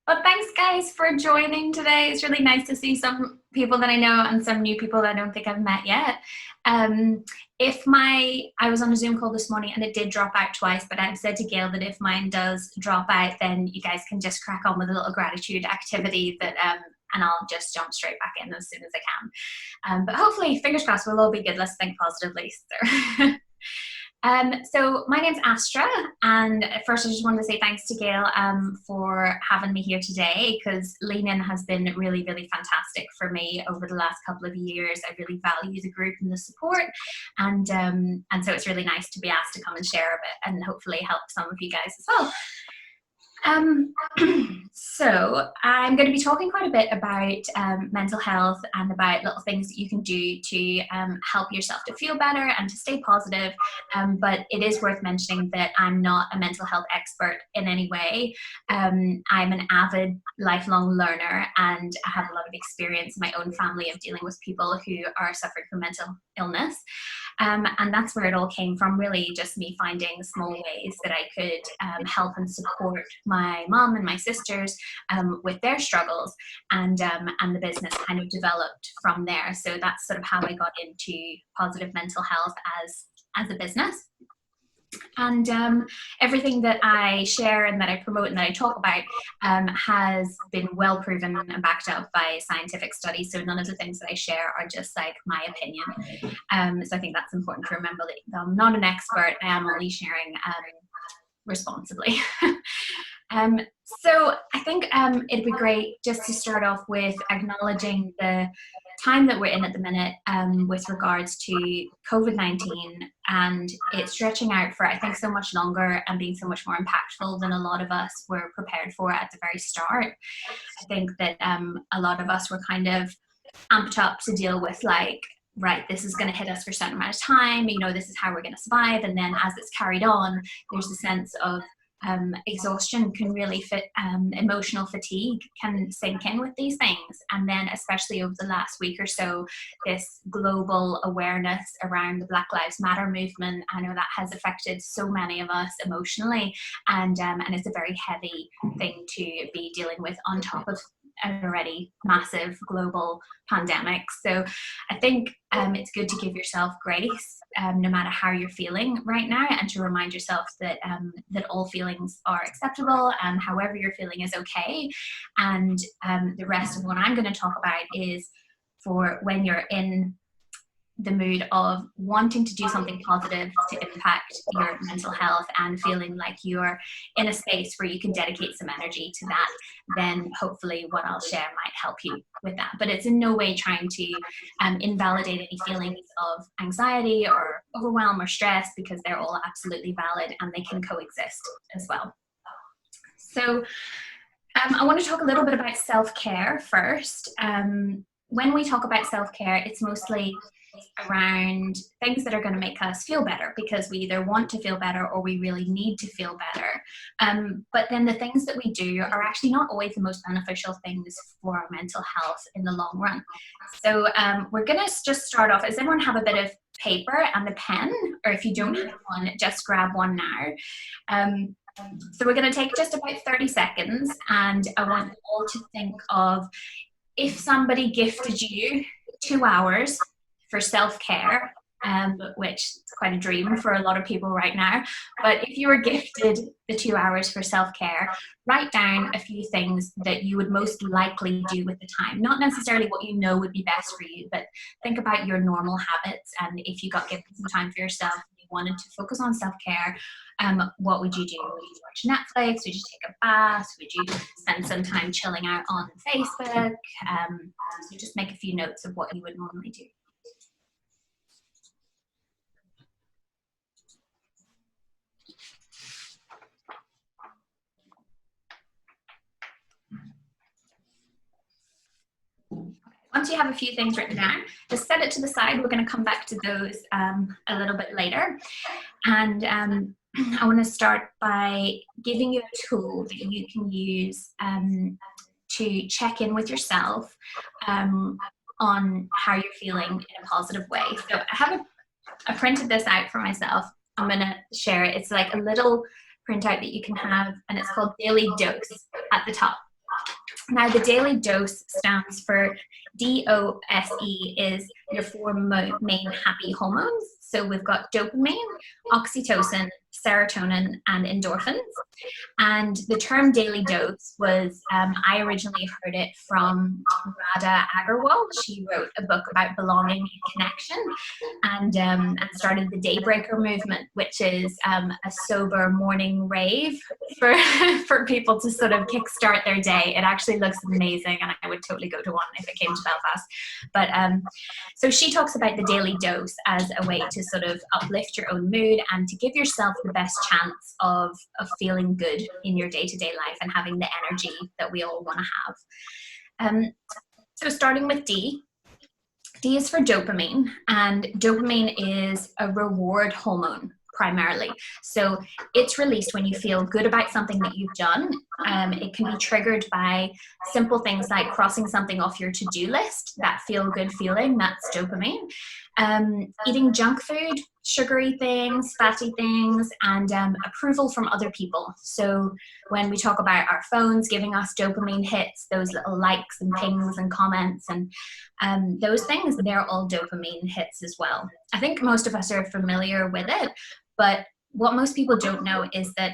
Well, thanks guys for joining today. It's really nice to see some people that I know and some new people that I don't think I've met yet. I was on a Zoom call this morning and it did drop out twice, but I've said to Gail that if mine does drop out, then you guys can just crack on with a little gratitude activity and I'll just jump straight back in as soon as I can. But hopefully, fingers crossed, we'll all be good. Let's think positively. So my name's Astra, and first I just wanted to say thanks to Gail for having me here today, because Lean In has been really, really fantastic for me over the last couple of years. I really value the group and the support, and so it's really nice to be asked to come and share a bit and hopefully help some of you guys as well. So I'm going to be talking quite a bit about mental health and about little things that you can do to help yourself to feel better and to stay positive. But it is worth mentioning that I'm not a mental health expert in any way. I'm an avid lifelong learner, and I have a lot of experience in my own family of dealing with people who are suffering from mental illness. And that's where it all came from, really, just me finding small ways that I could help and support my mom and my sisters with their struggles, and the business kind of developed from there. So that's sort of how I got into positive mental health as a business. And everything that I share and that I promote and that I talk about has been well proven and backed up by scientific studies. So none of the things that I share are just like my opinion. So I think that's important to remember, that I'm not an expert. I am only sharing responsibly. So I think it'd be great just to start off with acknowledging the time that we're in at the minute with regards to COVID-19, and it's stretching out for, I think, so much longer and being so much more impactful than a lot of us were prepared for at the very start. I think that a lot of us were kind of amped up to deal with, like, right, this is going to hit us for a certain amount of time, this is how we're going to survive. And then as it's carried on, there's a sense of exhaustion can really emotional fatigue can sink in with these things. And then especially over the last week or so, this global awareness around the Black Lives Matter movement, I know that has affected so many of us emotionally, and it's a very heavy thing to be dealing with on top of an already massive global pandemic. So I think it's good to give yourself grace no matter how you're feeling right now, and to remind yourself that that all feelings are acceptable and however you're feeling is okay. And the rest of what I'm going to talk about is for when you're in the mood of wanting to do something positive to impact your mental health and feeling like you're in a space where you can dedicate some energy to that, then hopefully what I'll share might help you with that. But it's in no way trying to invalidate any feelings of anxiety or overwhelm or stress, because they're all absolutely valid and they can coexist as well. So I want to talk a little bit about self-care first. When we talk about self-care, it's mostly around things that are going to make us feel better, because we either want to feel better or we really need to feel better. But then the things that we do are actually not always the most beneficial things for our mental health in the long run. So we're going to just start off. Does everyone have a bit of paper and a pen? Or if you don't have one, just grab one now. So we're going to take just about 30 seconds, and I want you all to think of, if somebody gifted you 2 hours for self-care, which is quite a dream for a lot of people right now. But if you were gifted the 2 hours for self-care, write down a few things that you would most likely do with the time. Not necessarily what you know would be best for you, but think about your normal habits. And if you got given some time for yourself and you wanted to focus on self-care, what would you do? Would you watch Netflix? Would you take a bath? Would you spend some time chilling out on Facebook? So just make a few notes of what you would normally do. Once you have a few things written down, just set it to the side. We're going to come back to those a little bit later. And I want to start by giving you a tool that you can use to check in with yourself on how you're feeling in a positive way. So I printed this out for myself. I'm going to share it. It's like a little printout that you can have, and it's called Daily Dose at the top. Now, the daily dose stands for DOSE, is your four main happy hormones. So we've got dopamine, oxytocin, serotonin, and endorphins. And the term daily dose was, I originally heard it from Radha Agarwal. She wrote a book about belonging and connection, and started the Daybreaker movement, which is a sober morning rave for, for people to sort of kickstart their day. It actually looks amazing, and I would totally go to one if it came to Belfast. But so she talks about the daily dose as a way to sort of uplift your own mood and to give yourself the best chance of feeling good in your day-to-day life and having the energy that we all want to have. So starting with D is for dopamine, and dopamine is a reward hormone primarily. So it's released when you feel good about something that you've done. It can be triggered by simple things like crossing something off your to-do list, that feel-good feeling, that's dopamine. Eating junk food, sugary things, fatty things, and approval from other people. So when we talk about our phones giving us dopamine hits, those little likes and pings and comments and those things, they're all dopamine hits as well. I think most of us are familiar with it, but what most people don't know is that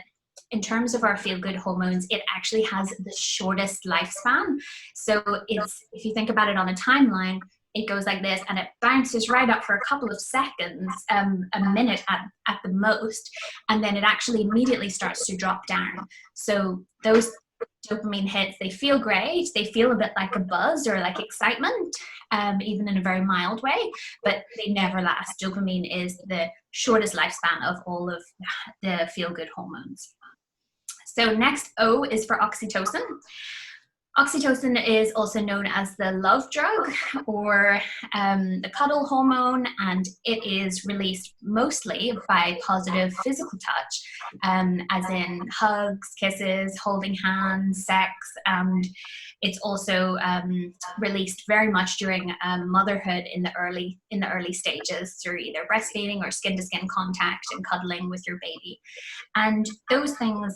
in terms of our feel-good hormones, it actually has the shortest lifespan. So if you think about it on a timeline, it goes like this, and it bounces right up for a couple of seconds, a minute at the most, and then it actually immediately starts to drop down. So those dopamine hits, they feel great, they feel a bit like a buzz or like excitement, even in a very mild way, but they never last. Dopamine is the shortest lifespan of all of the feel-good hormones. So next, O is for oxytocin. Oxytocin is also known as the love drug or the cuddle hormone, and it is released mostly by positive physical touch, as in hugs, kisses, holding hands, sex, and it's also released very much during motherhood in the early stages through either breastfeeding or skin-to-skin contact and cuddling with your baby. And those things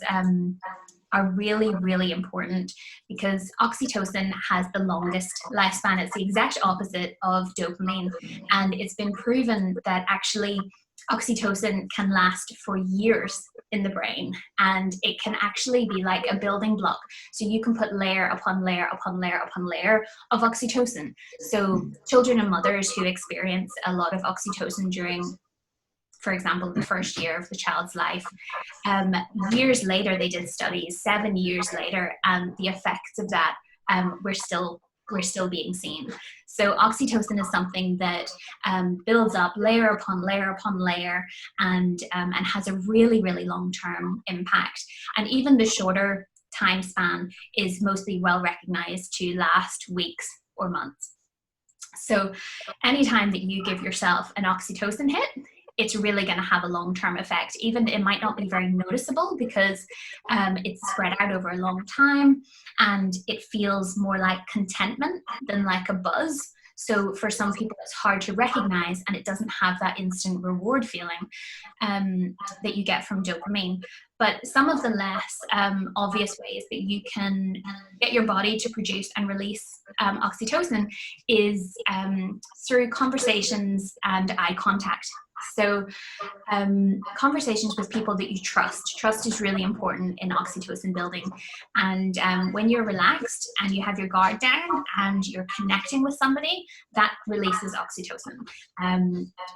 are really, really important because oxytocin has the longest lifespan. It's the exact opposite of dopamine. And it's been proven that actually oxytocin can last for years in the brain, and it can actually be like a building block. So you can put layer upon layer upon layer upon layer of oxytocin. So children and mothers who experience a lot of oxytocin during, for example, the first year of the child's life, years later, they did studies, 7 years later, and the effects of that we're still being seen. So oxytocin is something that builds up layer upon layer upon layer, and has a really, really long-term impact. And even the shorter time span is mostly well recognized to last weeks or months. So anytime that you give yourself an oxytocin hit, it's really going to have a long-term effect. Even it might not be very noticeable because it's spread out over a long time, and it feels more like contentment than like a buzz. So for some people, it's hard to recognize, and it doesn't have that instant reward feeling that you get from dopamine. But some of the less obvious ways that you can get your body to produce and release oxytocin is through conversations and eye contact. So conversations with people that you trust. Trust is really important in oxytocin building. And when you're relaxed and you have your guard down and you're connecting with somebody, that releases oxytocin.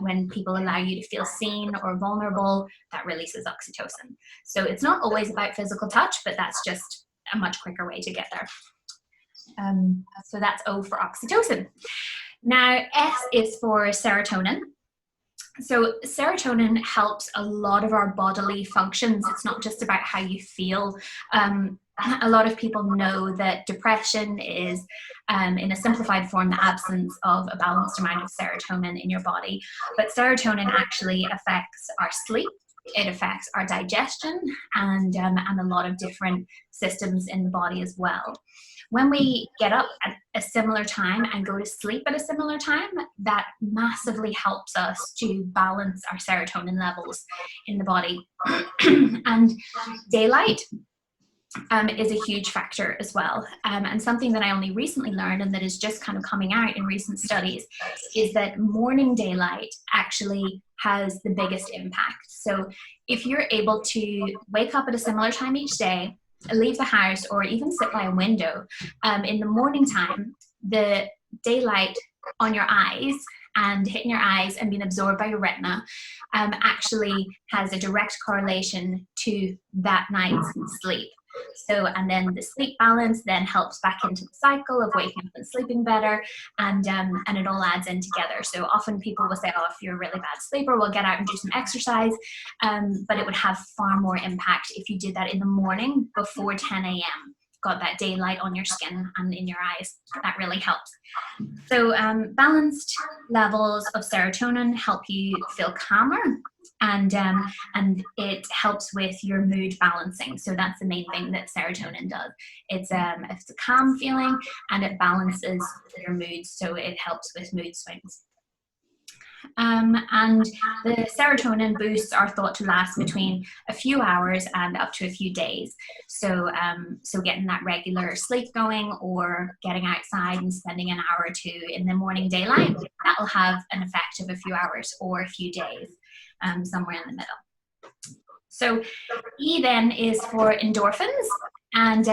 When people allow you to feel seen or vulnerable, that releases oxytocin. So it's not always about physical touch, but that's just a much quicker way to get there. So that's O for oxytocin. Now, S is for serotonin. So serotonin helps a lot of our bodily functions. It's not just about how you feel. A lot of people know that depression is, in a simplified form, the absence of a balanced amount of serotonin in your body. But serotonin actually affects our sleep. It affects our digestion and a lot of different systems in the body as well. When we get up at a similar time and go to sleep at a similar time, that massively helps us to balance our serotonin levels in the body. And daylight is a huge factor as well. And something that I only recently learned, and that is just kind of coming out in recent studies, is that morning daylight actually has the biggest impact. So if you're able to wake up at a similar time each day, leave the house, or even sit by a window in the morning time, the daylight on your eyes and hitting your eyes and being absorbed by your retina actually has a direct correlation to that night's sleep. So, and then the sleep balance then helps back into the cycle of waking up and sleeping better, and it all adds in together. So often people will say, oh, if you're a really bad sleeper, we'll get out and do some exercise, but it would have far more impact if you did that in the morning before 10 a.m. Got that daylight on your skin and in your eyes. That really helps. So balanced levels of serotonin help you feel calmer, and it helps with your mood balancing. So that's the main thing that serotonin does. It's a calm feeling, and it balances your mood, so it helps with mood swings. And the serotonin boosts are thought to last between a few hours and up to a few days. So, so getting that regular sleep going, or getting outside and spending an hour or two in the morning daylight, that will have an effect of a few hours or a few days, somewhere in the middle. So E then is for endorphins. And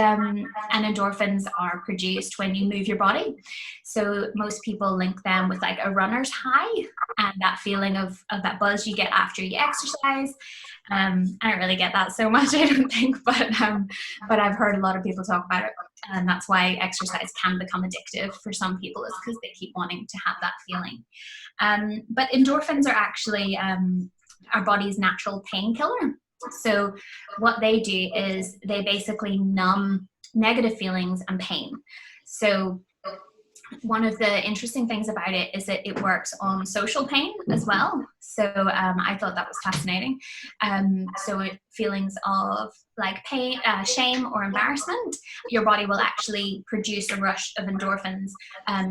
endorphins are produced when you move your body. So most people link them with like a runner's high, and that feeling of that buzz you get after you exercise. I don't really get that so much, I don't think, but I've heard a lot of people talk about it. And that's why exercise can become addictive for some people, is because they keep wanting to have that feeling. But endorphins are actually our body's natural painkiller. So what they do is they basically numb negative feelings and pain. So one of the interesting things about it is that it works on social pain as well. So I thought that was fascinating. So feelings of like pain, shame or embarrassment, your body will actually produce a rush of endorphins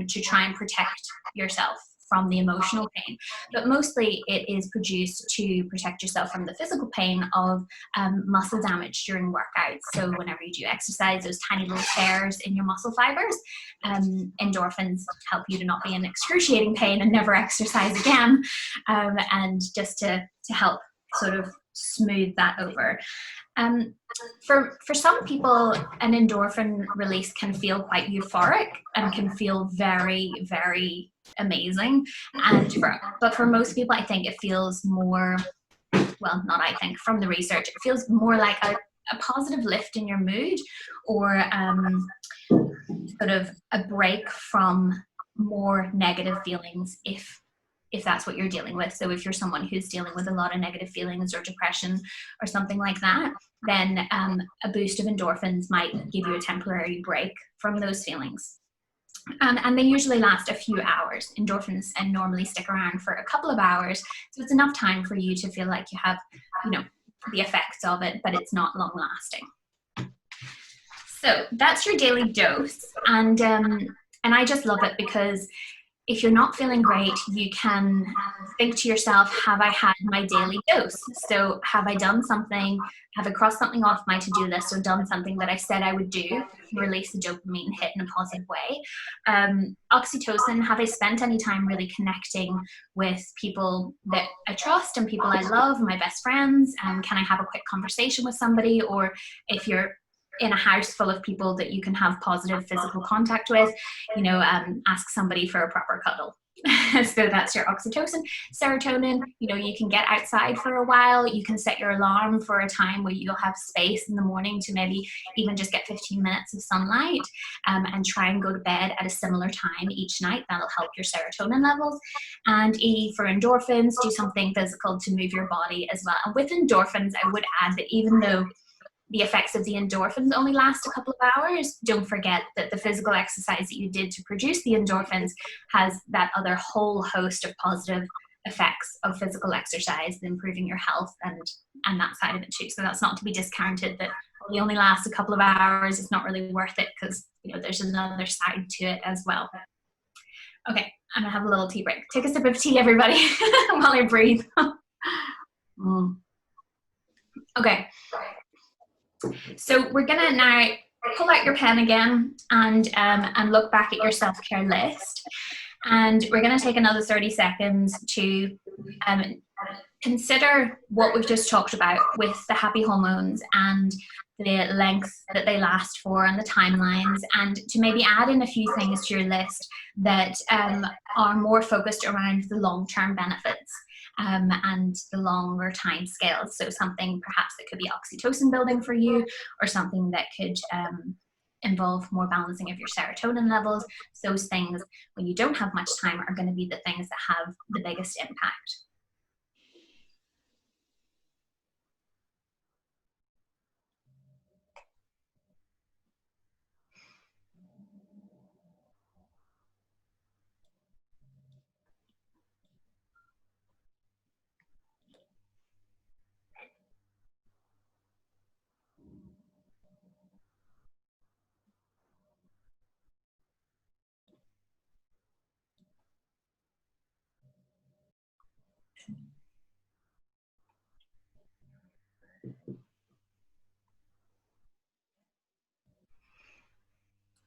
to try and protect yourself from the emotional pain. But mostly it is produced to protect yourself from the physical pain of muscle damage during workouts. So whenever you do exercise, those tiny little tears in your muscle fibers, endorphins help you to not be in excruciating pain and never exercise again, and just to help sort of smooth that over. For some people, an endorphin release can feel quite euphoric and can feel very, very amazing. But for most people, I think it feels more, well, not I think, from the research, it feels more like a positive lift in your mood, or sort of a break from more negative feelings if that's what you're dealing with. So if you're someone who's dealing with a lot of negative feelings or depression or something like that, then a boost of endorphins might give you a temporary break from those feelings. And they usually last a few hours. Endorphins and normally stick around for a couple of hours. So it's enough time for you to feel like you have, the effects of it, but it's not long lasting. So that's your daily dose. And I just love it because if you're not feeling great, you can think to yourself, have I had my daily dose? So have I done something? Have I crossed something off my to-do list, or done something that I said I would do, release the dopamine hit in a positive way? Oxytocin, have I spent any time really connecting with people that I trust and people I love, my best friends? Can I have a quick conversation with somebody? Or if you're in a house full of people that you can have positive physical contact with, ask somebody for a proper cuddle. So that's your oxytocin. Serotonin, you can get outside for a while. You can set your alarm for a time where you'll have space in the morning to maybe even just get 15 minutes of sunlight, and try and go to bed at a similar time each night. That'll help your serotonin levels. And E for endorphins, do something physical to move your body as well. And with endorphins, I would add that even though the effects of the endorphins only last a couple of hours, don't forget that the physical exercise that you did to produce the endorphins has that other whole host of positive effects of physical exercise, improving your health and that side of it too. So that's not to be discounted, that they only last a couple of hours. It's not really worth it because there's another side to it as well. Okay, I'm gonna have a little tea break. Take a sip of tea, everybody, while I breathe. Okay. So we're gonna now pull out your pen again and look back at your self-care list. And we're gonna take another 30 seconds to consider what we've just talked about with the happy hormones and the length that they last for and the timelines, and to maybe add in a few things to your list that are more focused around the long-term benefits and the longer time scales. So something perhaps that could be oxytocin building for you, or something that could involve more balancing of your serotonin levels. Those things, when you don't have much time, are going to be the things that have the biggest impact.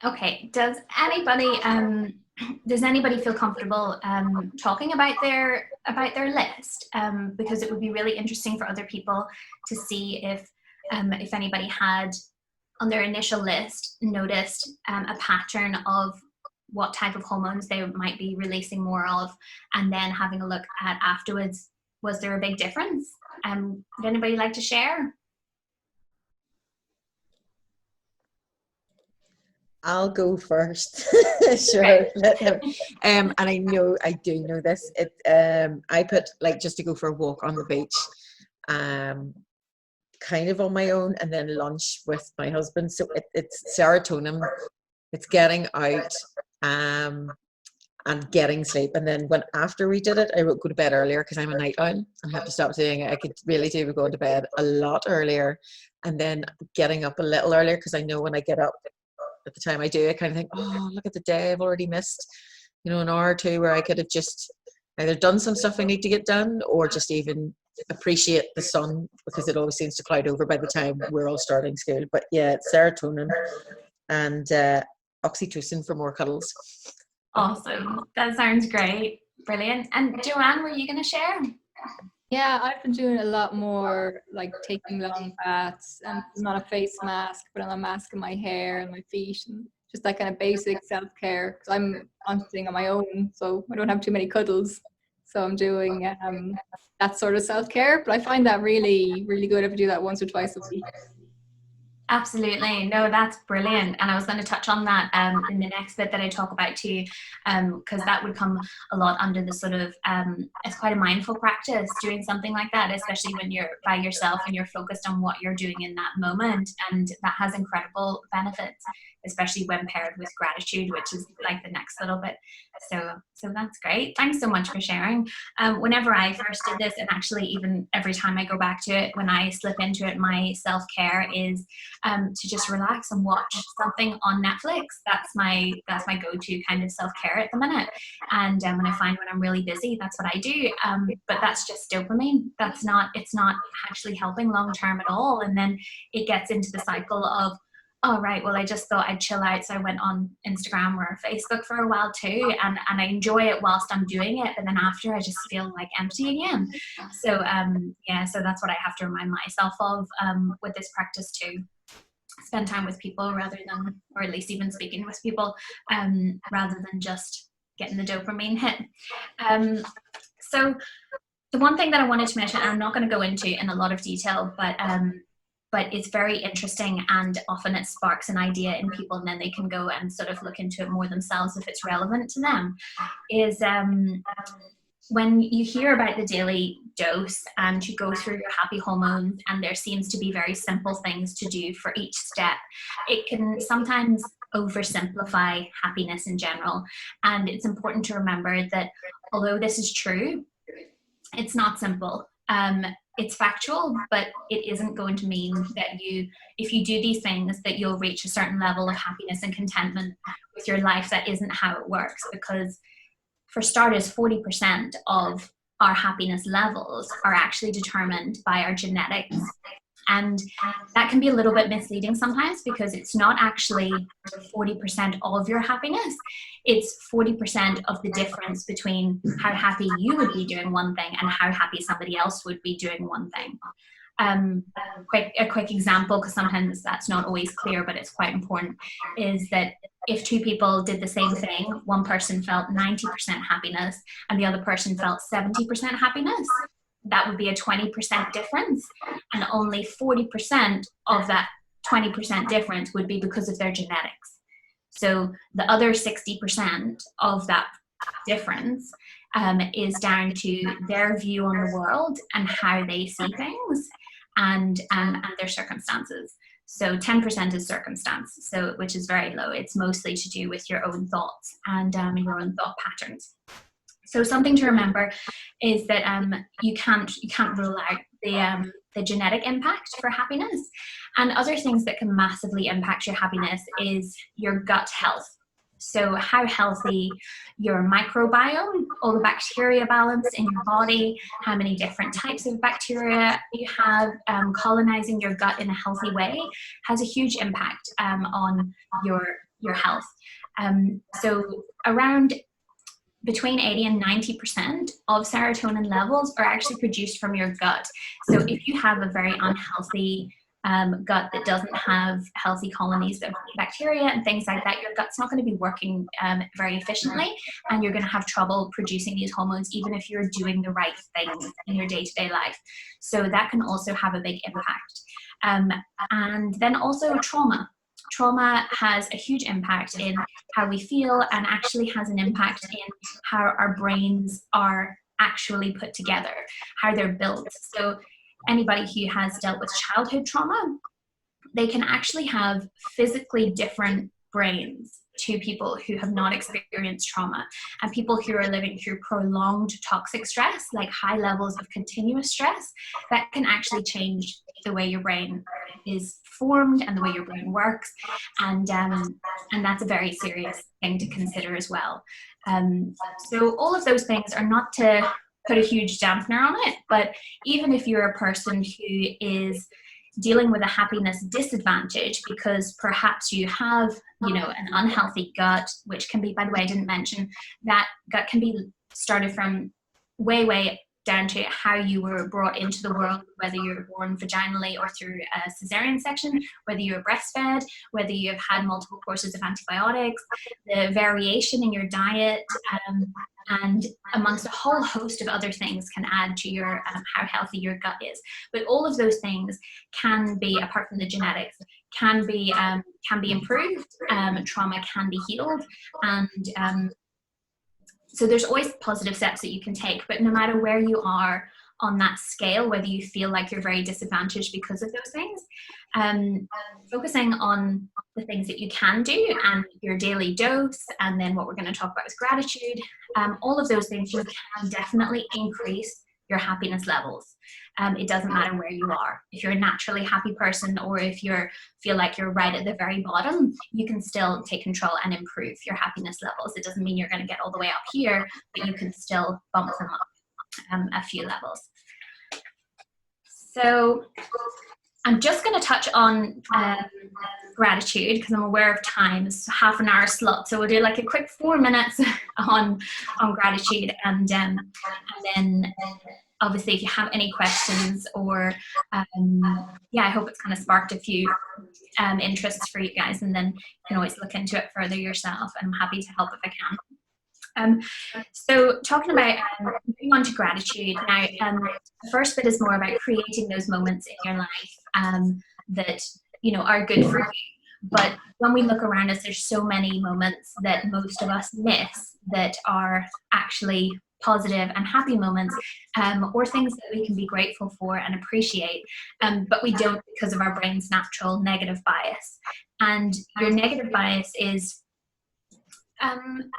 Okay, does anybody feel comfortable talking about their list? Because it would be really interesting for other people to see if anybody had on their initial list noticed a pattern of what type of hormones they might be releasing more of, and then having a look at afterwards, was there a big difference? Would anybody like to share? I'll go first. Sure. And I do know this. I put, like, just to go for a walk on the beach, kind of on my own, and then lunch with my husband. So it's serotonin, it's getting out, and getting sleep. And then after we did it, I would go to bed earlier because I'm a night owl. I have to stop doing it. I could really do with going to bed a lot earlier, and then getting up a little earlier, because I know when I get up at the time I do, I kind of think, oh, look at the day I've already missed, an hour or two where I could have just either done some stuff I need to get done, or just even appreciate the sun, because it always seems to cloud over by the time we're all starting school. But yeah, it's serotonin and oxytocin for more cuddles. Awesome. That sounds great. Brilliant. And Joanne, were you going to share? Yeah, I've been doing a lot more, like taking long baths and not a face mask, but on a mask in my hair and my feet, and just that kind of basic self-care. Because I'm sitting on my own, so I don't have too many cuddles. So I'm doing that sort of self-care. But I find that really, really good if I do that once or twice a week. Absolutely. No, that's brilliant. And I was going to touch on that in the next bit that I talk about too, because that would come a lot under the sort of, it's quite a mindful practice doing something like that, especially when you're by yourself and you're focused on what you're doing in that moment. And that has incredible benefits, especially when paired with gratitude, which is like the next little bit. So that's great. Thanks so much for sharing. Whenever I first did this, and actually even every time I go back to it, when I slip into it, my self-care is to just relax and watch something on Netflix. That's my go-to kind of self-care at the minute. And when I find when I'm really busy, that's what I do. But that's just dopamine. It's not actually helping long-term at all. And then it gets into the cycle of, oh, right, well, I just thought I'd chill out, so I went on Instagram or Facebook for a while too, and I enjoy it whilst I'm doing it, but then after I just feel like empty again. So so that's what I have to remind myself of with this practice too. Spend time with people rather than, or at least even speaking with people, rather than just getting the dopamine hit. So the one thing that I wanted to mention, and I'm not going to go into in a lot of detail, but it's very interesting, and often it sparks an idea in people, and then they can go and sort of look into it more themselves if it's relevant to them, is when you hear about the daily dose and you go through your happy hormones, and there seems to be very simple things to do for each step, it can sometimes oversimplify happiness in general. And it's important to remember that although this is true, it's not simple. It's factual, but it isn't going to mean that if you do these things, that you'll reach a certain level of happiness and contentment with your life. That isn't how it works, because for starters, 40% of our happiness levels are actually determined by our genetics. And that can be a little bit misleading sometimes, because it's not actually 40% of your happiness. It's 40% of the difference between how happy you would be doing one thing and how happy somebody else would be doing one thing. A quick example, because sometimes that's not always clear, but it's quite important, is that if two people did the same thing, one person felt 90% happiness and the other person felt 70% happiness, that would be a 20% difference, and only 40% of that 20% difference would be because of their genetics. So the other 60% of that difference is down to their view on the world and how they see things, and their circumstances. So 10% is circumstance, so which is very low. It's mostly to do with your own thoughts and your own thought patterns. So something to remember is that you can't rule out the genetic impact for happiness. And other things that can massively impact your happiness is your gut health. So how healthy your microbiome, all the bacteria balance in your body, how many different types of bacteria you have colonizing your gut in a healthy way, has a huge impact on your health. So around between 80 and 90% of serotonin levels are actually produced from your gut. So if you have a very unhealthy gut that doesn't have healthy colonies of bacteria and things like that, your gut's not going to be working very efficiently, and you're going to have trouble producing these hormones even if you're doing the right things in your day-to-day life. So that can also have a big impact. And then also trauma. Trauma has a huge impact in how we feel, and actually has an impact in how our brains are actually put together, how they're built. So anybody who has dealt with childhood trauma, they can actually have physically different brains to people who have not experienced trauma, and people who are living through prolonged toxic stress, like high levels of continuous stress, that can actually change the way your brain is formed and the way your brain works, and that's a very serious thing to consider as well. So all of those things are not to put a huge dampener on it, but even if you're a person who is dealing with a happiness disadvantage because perhaps you have, an unhealthy gut, which can be, by the way, I didn't mention, that gut can be started from way down to how you were brought into the world, whether you were born vaginally or through a cesarean section, whether you were breastfed, whether you have had multiple courses of antibiotics, the variation in your diet, and amongst a whole host of other things can add to your how healthy your gut is. But all of those things can be, apart from the genetics, can be improved. Trauma can be healed, and so there's always positive steps that you can take. But no matter where you are on that scale, whether you feel like you're very disadvantaged because of those things, focusing on the things that you can do and your daily dose, and then what we're going to talk about is gratitude, all of those things, you can definitely increase your happiness levels. It doesn't matter where you are. If you're a naturally happy person, or if you feel like you're right at the very bottom, you can still take control and improve your happiness levels. It doesn't mean you're going to get all the way up here, but you can still bump them up a few levels. So I'm just going to touch on gratitude, because I'm aware of time. It's half an hour slot, so we'll do like a quick 4 minutes on gratitude, and then obviously if you have any questions, or I hope it's kind of sparked a few interests for you guys, and then you can always look into it further yourself, and I'm happy to help if I can. So talking about moving on to gratitude now, the first bit is more about creating those moments in your life that are good for you. But when we look around us, there's so many moments that most of us miss that are actually positive and happy moments, or things that we can be grateful for and appreciate, but we don't, because of our brain's natural negative bias. And your negative bias is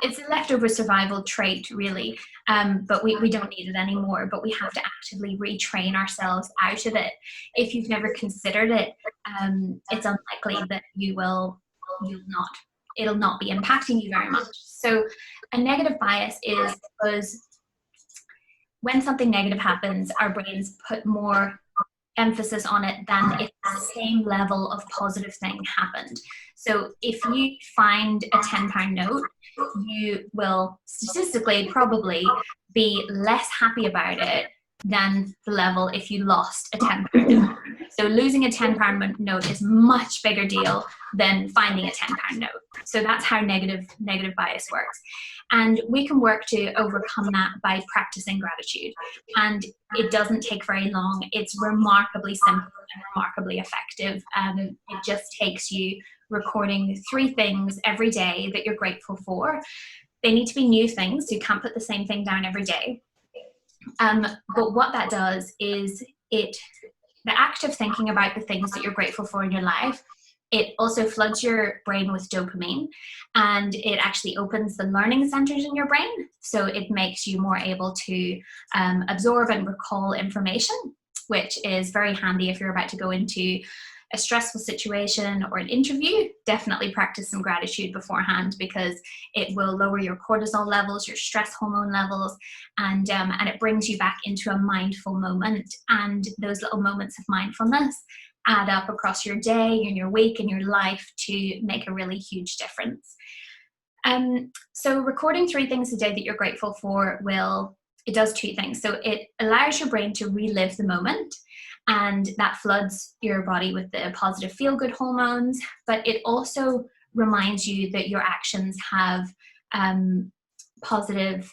it's a leftover survival trait, really, but we don't need it anymore, but we have to actively retrain ourselves out of it. If you've never considered it, it's unlikely that it'll not be impacting you very much. So a negative bias is because when something negative happens, our brains put more emphasis on it than if the same level of positive thing happened. So if you find a £10 note, you will statistically probably be less happy about it than the level if you lost a £10 note. So losing a £10 note is much bigger deal than finding a £10 note. So that's how negative bias works. And we can work to overcome that by practicing gratitude. And it doesn't take very long. It's remarkably simple and remarkably effective. It just takes you recording 3 things every day that you're grateful for. They need to be new things, so you can't put the same thing down every day. But what that does is the act of thinking about the things that you're grateful for in your life, it also floods your brain with dopamine, and it actually opens the learning centers in your brain. So it makes you more able to absorb and recall information, which is very handy if you're about to go into a stressful situation or an interview. Definitely practice some gratitude beforehand, because it will lower your cortisol levels, your stress hormone levels, and it brings you back into a mindful moment. And those little moments of mindfulness add up across your day and your week and your life to make a really huge difference. So recording 3 things a day that you're grateful for it does 2 things. So it allows your brain to relive the moment, and that floods your body with the positive feel-good hormones, but it also reminds you that your actions have positive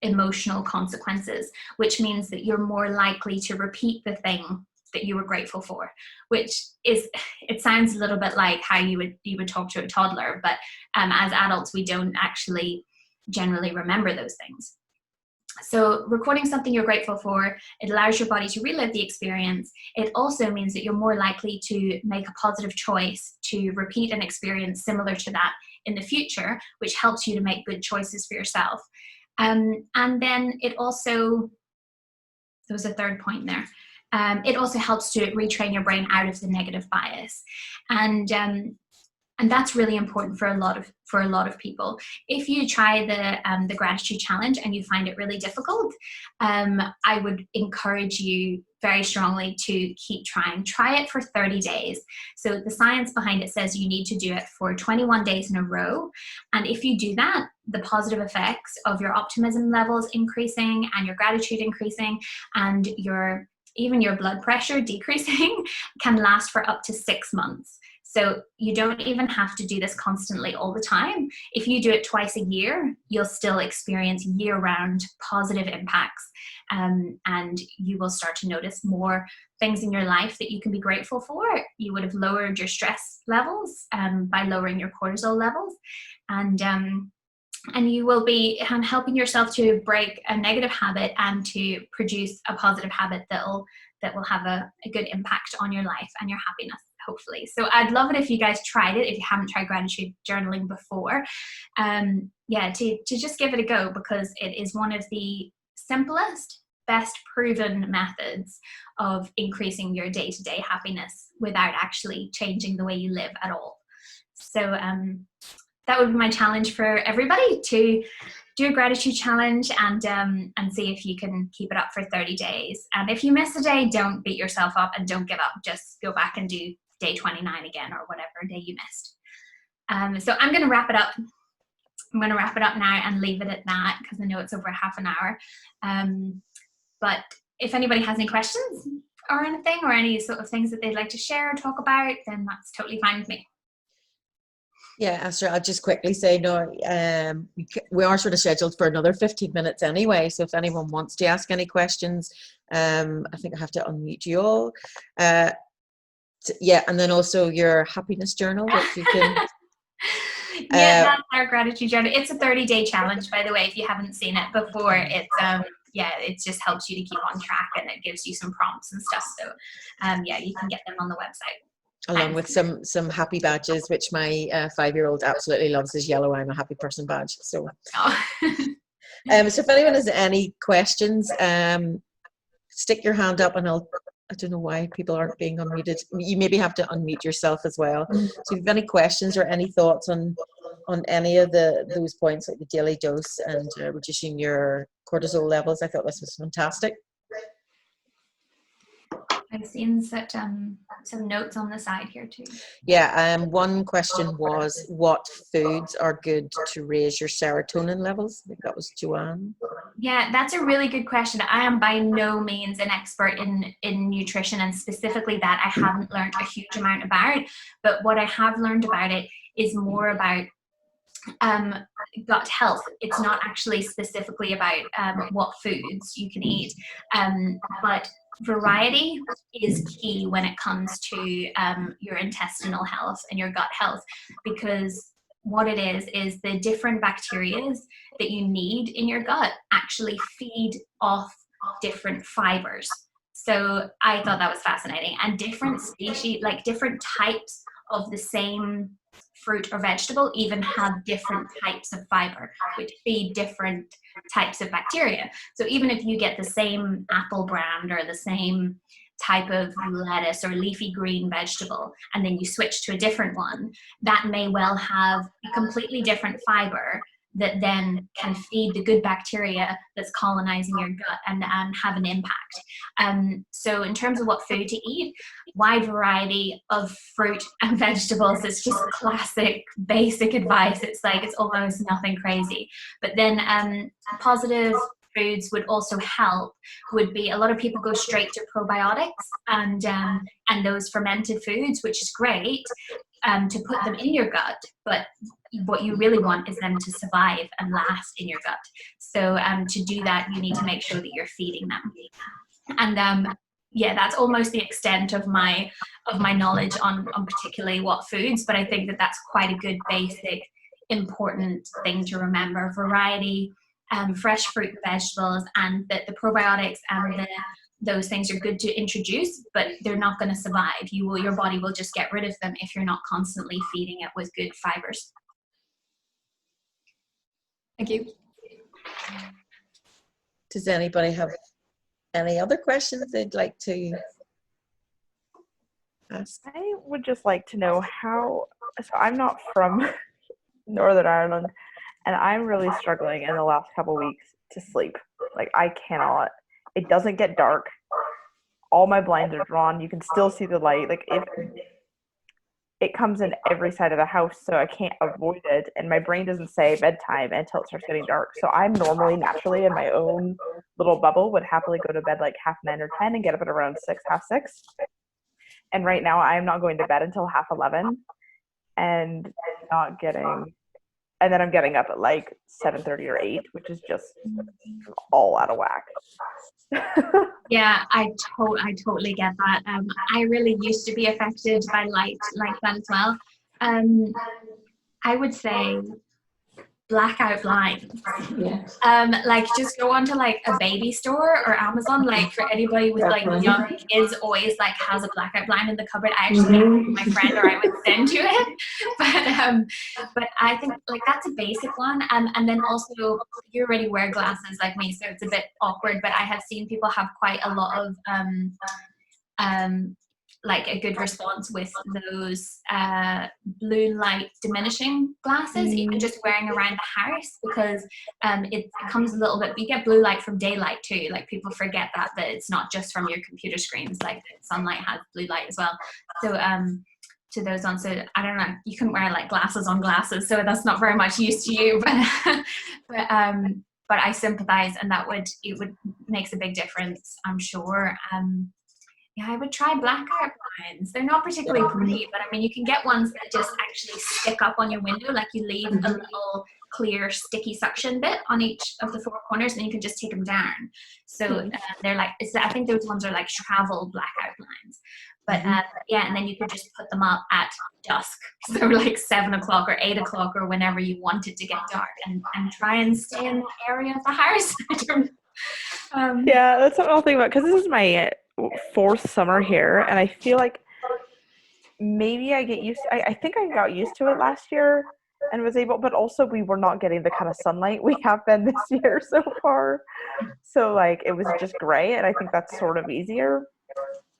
emotional consequences, which means that you're more likely to repeat the thing that you were grateful for, which is, it sounds a little bit like how you would talk to a toddler, but as adults, we don't actually generally remember those things. So recording something you're grateful for, it allows your body to relive the experience. It also means that you're more likely to make a positive choice to repeat an experience similar to that in the future, which helps you to make good choices for yourself. And then it also, there was a third point there. It also helps to retrain your brain out of the negative bias. And that's really important for a lot of people. If you try the gratitude challenge and you find it really difficult, I would encourage you very strongly to keep trying. Try it for 30 days. So the science behind it says you need to do it for 21 days in a row. And if you do that, the positive effects of your optimism levels increasing and your gratitude increasing and even your blood pressure decreasing can last for up to 6 months. So you don't even have to do this constantly all the time. If you do it twice a year, you'll still experience year-round positive impacts. And you will start to notice more things in your life that you can be grateful for. You would have lowered your stress levels by lowering your cortisol levels. And you will be helping yourself to break a negative habit and to produce a positive habit that will have a good impact on your life and your happiness, hopefully. So I'd love it if you guys tried it, if you haven't tried gratitude journaling before. To just give it a go, because it is one of the simplest, best proven methods of increasing your day-to-day happiness without actually changing the way you live at all. So that would be my challenge for everybody, to do a gratitude challenge and see if you can keep it up for 30 days. And if you miss a day, don't beat yourself up and don't give up. Just go back and do day 29 again, or whatever day you missed. So I'm going to wrap it up. I'm going to wrap it up now and leave it at that, because I know it's over half an hour. But if anybody has any questions or anything, or any sort of things that they'd like to share or talk about, then that's totally fine with me. Yeah, Astra, I'll just quickly say, no, we are sort of scheduled for another 15 minutes anyway. So if anyone wants to ask any questions, I think I have to unmute you all. Yeah, and then also your happiness journal, which you can... That's our gratitude journal. It's a 30-day challenge, by the way, if you haven't seen it before. It's it just helps you to keep on track, and it gives you some prompts and stuff. So you can get them on the website. Along with some happy badges, which my 5-year-old absolutely loves, his yellow "I'm a happy person" badge. So, so if anyone has any questions, stick your hand up, and I don't know why people aren't being unmuted. You maybe have to unmute yourself as well. So if you have any questions or any thoughts on any of those points, like the daily dose and reducing your cortisol levels, I thought this was fantastic. I I've seen some notes on the side here too. Yeah, one question was, what foods are good to raise your serotonin levels? I think that was Joanne. Yeah, that's a really good question. I am by no means an expert in nutrition, and specifically that I haven't learned a huge amount about. But what I have learned about it is more about gut health. It's not actually specifically about what foods you can eat, but variety is key when it comes to your intestinal health and your gut health, because what it is the different bacteria that you need in your gut actually feed off different fibers. So I thought that was fascinating. And different species, like different types of the same fruit or vegetable, even have different types of fiber, which feed different types of bacteria. So even if you get the same apple brand or the same type of lettuce or leafy green vegetable, and then you switch to a different one, that may well have a completely different fiber that then can feed the good bacteria that's colonizing your gut and have an impact. So in terms of what food to eat, wide variety of fruit and vegetables is just classic basic advice. It's like, it's almost nothing crazy. But then positive foods would also help, would be, a lot of people go straight to probiotics and those fermented foods, which is great to put them in your gut, but what you really want is them to survive and last in your gut. So to do that, you need to make sure that you're feeding them. And yeah, that's almost the extent of my knowledge on particularly what foods, but I think that that's quite a good basic important thing to remember. Variety, fresh fruit and vegetables, and the probiotics and those things are good to introduce, but they're not going to survive. Your body will just get rid of them if you're not constantly feeding it with good fibers. Thank you. Does anybody have any other questions they'd like to ask? I would just like to know how, so I'm not from Northern Ireland, and I'm really struggling in the last couple weeks to sleep. Like, I cannot. It doesn't get dark. All my blinds are drawn. You can still see the light. Like, it comes in every side of the house, so I can't avoid it. And my brain doesn't say bedtime until it starts getting dark. So I'm normally, naturally, in my own little bubble, would happily go to bed like 9:30 or 10 and get up at around 6, 6:30. And right now, I am not going to bed until 11:30 and not getting... And then I'm getting up at like 7:30 or 8, which is just all out of whack. Yeah, I totally get that. I really used to be affected by light like that as well. I would say blackout blinds. Yeah. Like, just go onto like a baby store or Amazon. Like, for anybody with like young kids, always like has a blackout blind in the cupboard. I actually my friend, or I would send to it. But I think like that's a basic one. And then also, you already wear glasses like me, so it's a bit awkward. But I have seen people have quite a lot of like a good response with those blue light diminishing glasses, even just wearing around the house, because it comes a little bit, you get blue light from daylight too. Like, people forget that it's not just from your computer screens, like sunlight has blue light as well. So to those on, so I don't know, you couldn't wear like glasses on glasses, so that's not very much use to you, but I sympathize, and it would makes a big difference, I'm sure. Yeah, I would try blackout blinds. They're not particularly pretty, but I mean, you can get ones that just actually stick up on your window, like you leave a little clear sticky suction bit on each of the four corners, and you can just take them down. So they're like, I think those ones are like travel blackout blinds. But yeah, and then you could just put them up at dusk, so like 7 o'clock or 8 o'clock or whenever you want it to get dark, and try and stay in that area of the house. Yeah, that's what I'll think about, because this is my 4th summer here, and I feel like maybe I get used to, I think I got used to it last year and was able, but also we were not getting the kind of sunlight we have been this year so far. So like, it was just gray, and I think that's sort of easier.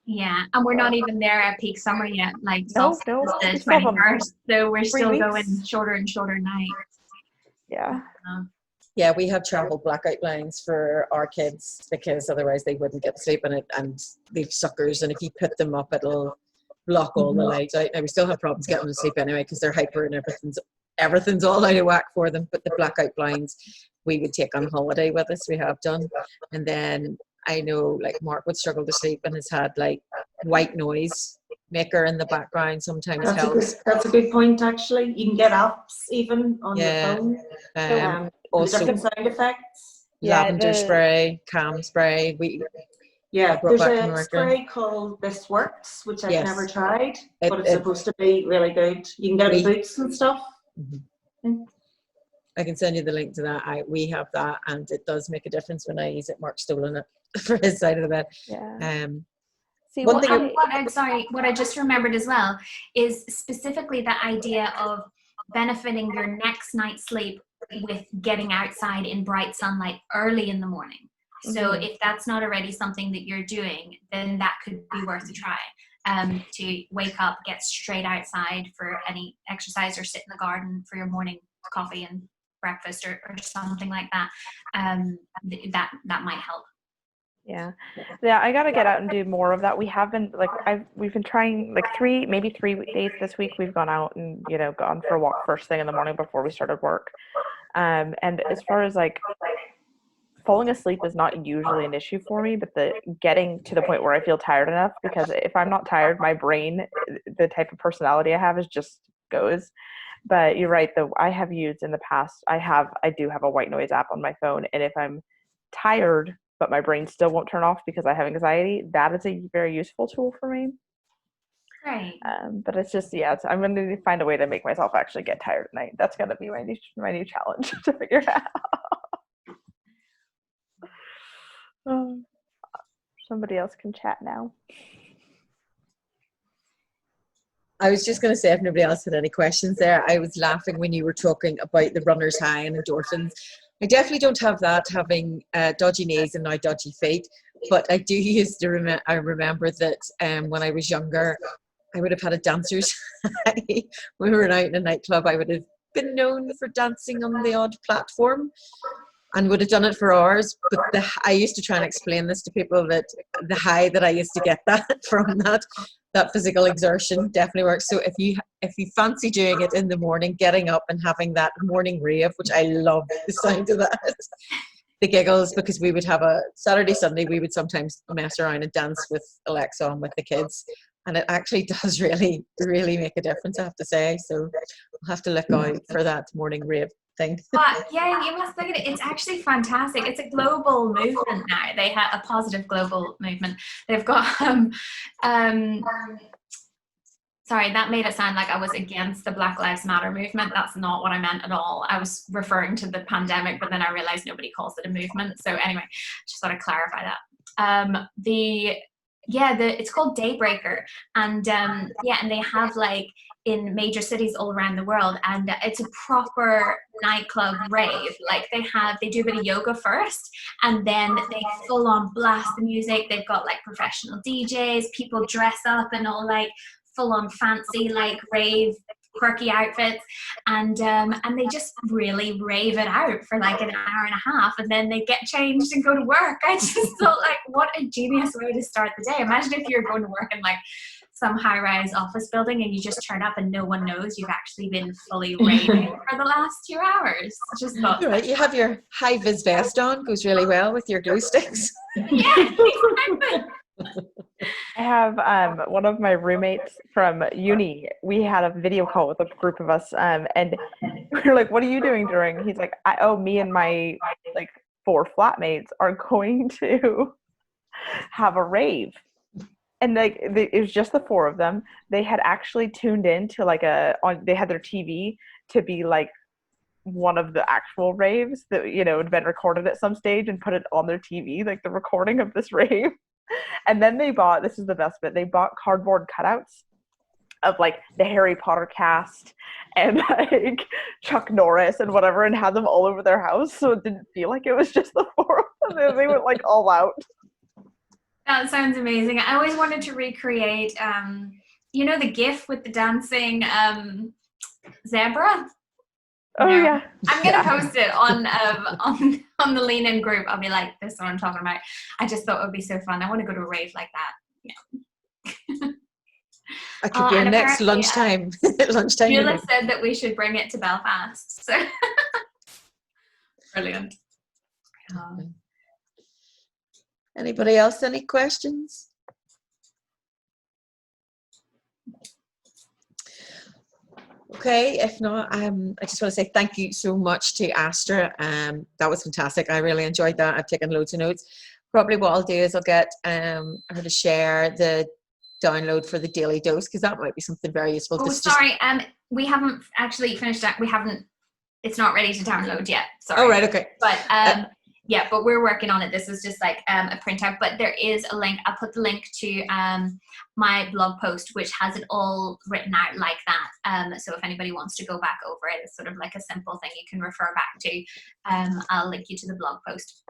Yeah, and we're not even there at peak summer yet. Like, No, the we still have 21st, so we're still weeks. going shorter and shorter nights. Yeah. Yeah, we have travel blackout blinds for our kids because otherwise they wouldn't get to sleep in it, and they've suckers, and if you put them up, it'll block all the lights out. Now we still have problems getting them to sleep anyway because they're hyper and everything's all out of whack for them. But the blackout blinds we would take on holiday with us. We have done, and then I know like Mark would struggle to sleep and has had like white noise maker in the background sometimes helps. That's a good point, actually. You can get apps even on your Yeah. phone. With Also different sound effects. lavender spray, calm spray. Yeah, brought there's back from a America. spray called This Works, which I've Yes. never tried, but it's supposed to be really good. You can get it in boots and stuff. I can send you the link to that. We have that, and it does make a difference when I use it. Mark's stolen it for his side of the bed. Yeah. See, what I just remembered as well is specifically the idea of benefiting your next night's sleep with getting outside in bright sunlight early in the morning. So if that's not already something that you're doing, then that could be worth a try. To wake up, get straight outside for any exercise, or sit in the garden for your morning coffee and breakfast, or something like that. That might help. Yeah, I gotta get out and do more of that. We have been we've been trying like 3 days this week. We've gone out and gone for a walk first thing in the morning before we started work. And as far as like falling asleep is not usually an issue for me, but the getting to the point where I feel tired enough, because if I'm not tired, my brain, the type of personality I have, is just goes. But you're right, though. I have used in the past, I do have a white noise app on my phone, and if I'm tired but my brain still won't turn off because I have anxiety, that is a very useful tool for me. Right. But it's just, I'm going to find a way to make myself actually get tired at night. That's going to be my new challenge to figure out. Somebody else can chat now. I was just going to say, if nobody else had any questions there, I was laughing when you were talking about the runner's high and endorphins. I definitely don't have that, having dodgy knees and now dodgy feet, but I do used to I remember that when I was younger, I would have had a dancer's high. When we were out in a nightclub, I would have been known for dancing on the odd platform and would have done it for hours. But I used to try and explain this to people, that the high that I used to get from that physical exertion definitely works. So if you fancy doing it in the morning, getting up and having that morning rave, which I love the sound of that, the giggles, because we would have a Saturday, Sunday, we would sometimes mess around and dance with Alexa on with the kids. And it actually does really, really make a difference, I have to say. So I'll have to look out for that morning rave thing. But yeah, you must look at it. It's actually fantastic. It's a global movement now. They have a positive global movement. They've got sorry, that made it sound like I was against the Black Lives Matter movement. That's not what I meant at all. I was referring to the pandemic, but then I realized nobody calls it a movement. So anyway, just thought I'd clarify that. It's called Daybreaker, and and they have like in major cities all around the world, and it's a proper nightclub rave. Like they do a bit of yoga first, and then they full on blast the music. They've got like professional DJs, people dress up in all like full on fancy like rave quirky outfits, and they just really rave it out for like an hour and a half, and then they get changed and go to work. I just thought, like, what a genius way to start the day. Imagine if you're going to work in like some high-rise office building and you just turn up and no one knows you've actually been fully raving for the last 2 hours. Just thought, you're right, you have your high-vis vest on, goes really well with your glue sticks. Yeah, exactly. I have one of my roommates from uni. We had a video call with a group of us, and we were like, "What are you doing during?" He's like, me and my like 4 flatmates are going to have a rave." And like it was just the 4 of them. They had actually tuned in to like they had their TV to be like one of the actual raves that had been recorded at some stage, and put it on their TV, like the recording of this rave. And then they bought, this is the best bit, they bought cardboard cutouts of like the Harry Potter cast and like Chuck Norris and whatever, and had them all over their house, so it didn't feel like it was just the 4 of them. They went like all out. That sounds amazing. I always wanted to recreate the GIF with the dancing zebra. Oh No. yeah. I'm gonna post it on the Lean In group. I'll be like, this is what I'm talking about. I just thought it would be so fun. I want to go to a rave like that. I could be our And next apparently, lunchtime Nuala meeting. said that we should bring it to Belfast. So brilliant. Anybody else? Any questions? Okay, if not, I just want to say thank you so much to Astra. That was fantastic. I really enjoyed that. I've taken loads of notes. Probably what I'll do is I'll get her to share the download for the daily dose, because that might be something very useful. Oh, sorry. We haven't actually finished that. We haven't. It's not ready to download yet. Sorry. Oh, right. Okay. But yeah, but we're working on it. This is just like a printout, but there is a link. I'll put the link to my blog post, which has it all written out like that. So if anybody wants to go back over it, it's sort of like a simple thing you can refer back to. I'll link you to the blog post.